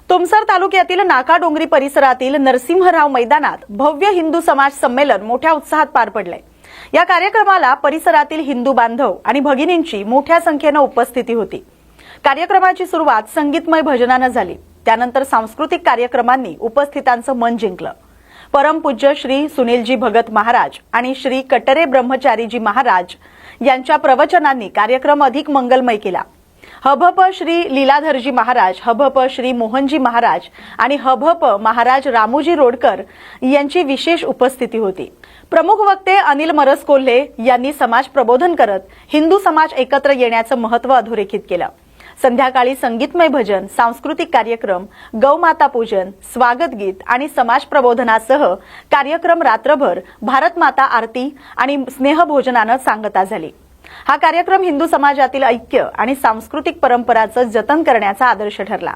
तुमसर तालुक्यातील नाकाडोंगरी परिसरातील नरसिंहराव मैदानात भव्य हिंदू समाज संमेलन मोठ्या उत्साहात पार पडले। या कार्यक्रमाला परिसरातील हिंदू बांधव आणि भगिनींची मोठ्या संख्येने उपस्थिती होती। कार्यक्रमाची सुरुवात संगीतमय भजनानं झाली। त्यानंतर सांस्कृतिक कार्यक्रमांनी उपस्थितांचं मन जिंकलं। परमपूज्य श्री सुनीलजी भगत महाराज आणि श्री कटरे ब्रह्मचारीजी महाराज यांच्या प्रवचनांनी कार्यक्रम अधिक मंगलमय केला। हभप श्री लीलाधरजी महाराज, हभप श्री मोहनजी महाराज आणि हभप महाराज रामूजी रोडकर यांची विशेष उपस्थिती होती। प्रमुख वक्ते अनिल मरसकोल्हे यांनी समाज प्रबोधन करत हिंदू समाज एकत्र येण्याचं महत्त्व अधोरेखित केलं। संध्याकाळी संगीतमय भजन, सांस्कृतिक कार्यक्रम, गौमाता पूजन, स्वागत गीत आणि समाज प्रबोधनासह कार्यक्रम रात्रभर भारत माता आरती आणि स्नेहभोजनानं सांगता झाली। हा कार्यक्रम हिंदू समाजातील ऐक्य आणि सांस्कृतिक परंपरांचं जतन करण्याचा आदर्श ठरला।